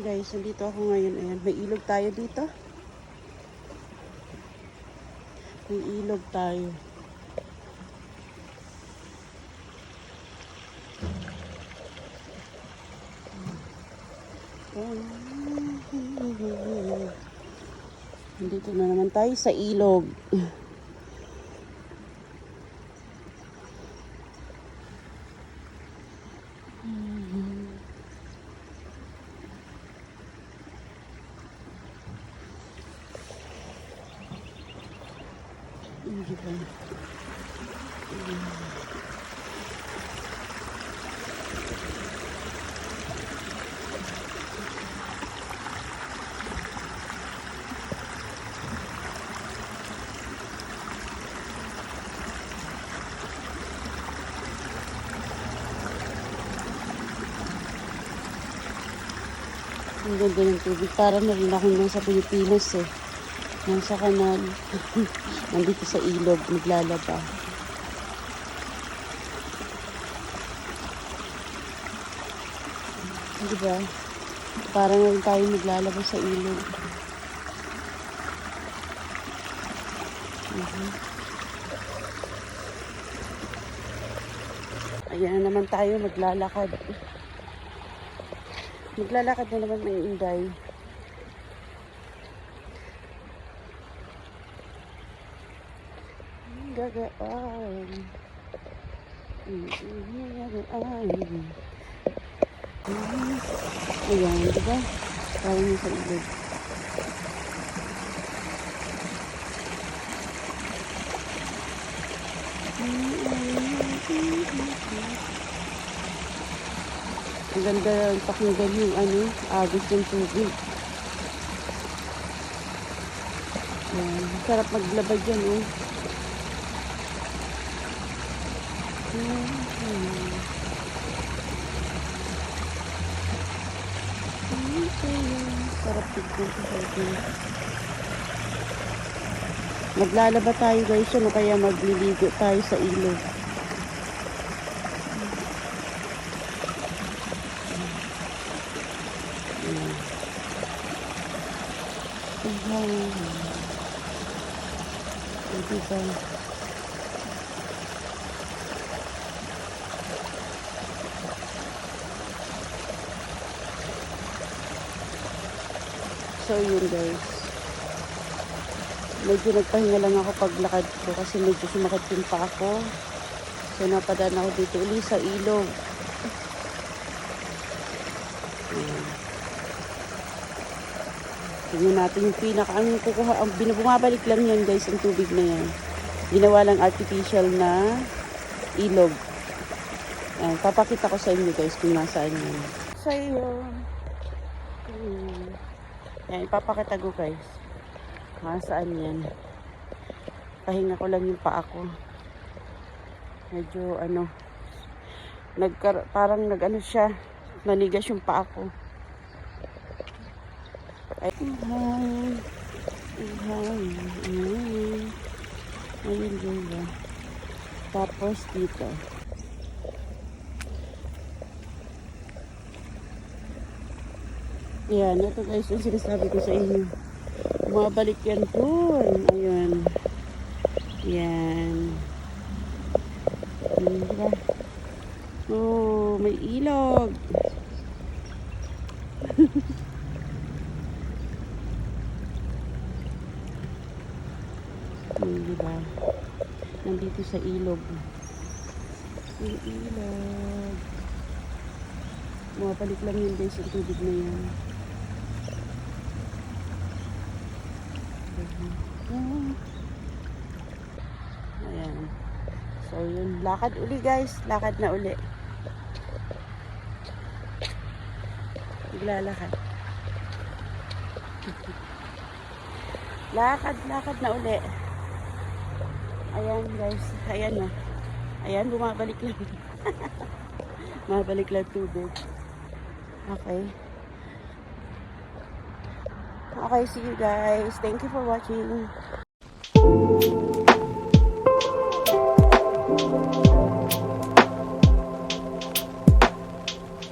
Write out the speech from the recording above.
Guys, nandito ako ngayon. Ayan, may ilog tayo dito. May ilog tayo. Nandito na naman tayo sa ilog. Ang ganda ng tubig. Para na rin ako nasa Pilipinas eh. Nasa kanal. Nandito sa ilog. Naglalaba. Diba? Para na rin tayo naglalaba sa ilog. Ayan na naman tayo. Maglalakad. Maglalakad na naman ng Inday. Gagaan. Gagaan. Ayan, diba? Parang nasa ilog. Ang ganda pakinggan yung agos ng tubig. Ayan, sarap maglaba dyan eh. Sarap tignan sa tubig. Maglalaba tayo guys, ano kaya magliligo tayo sa ilog. Diba? So yun guys, medyo nagpahinga lang ako paglakad ko kasi medyo sumakit yung pa ako. So napadaan ako dito uli sa ilog. Tingnan natin yung ang kukuha, bumabalik lang yan guys, ang tubig na yan. Ginawa lang artificial na ilog. Ayan, papakita ko sa inyo guys kung nasaan yan. So yun. Ayan, ipapakita ko guys. Nasaan yan. Pahinga ko lang yung paa ko. Medyo parang siya, nanigas yung paa ko. Ayun diba. Tapos dito. Yan, ito guys yung sinasabi ko sa inyo. Bumabalik yan dun. Ayun. Yan. Diba? Oh, may ilog. Diba? Nandito sa ilog. Yung ilog. Bumabalik lang yun guys, yung tubig na yan. Ayan. So yun, lakad uli guys. Lakad na uli. Naglalakad. Lakad na uli. Ayan guys. Ayan na. Ayan, bumabalik lang. Bumabalik lang tubig. Okay. Okay, see you guys. Thank you for watching.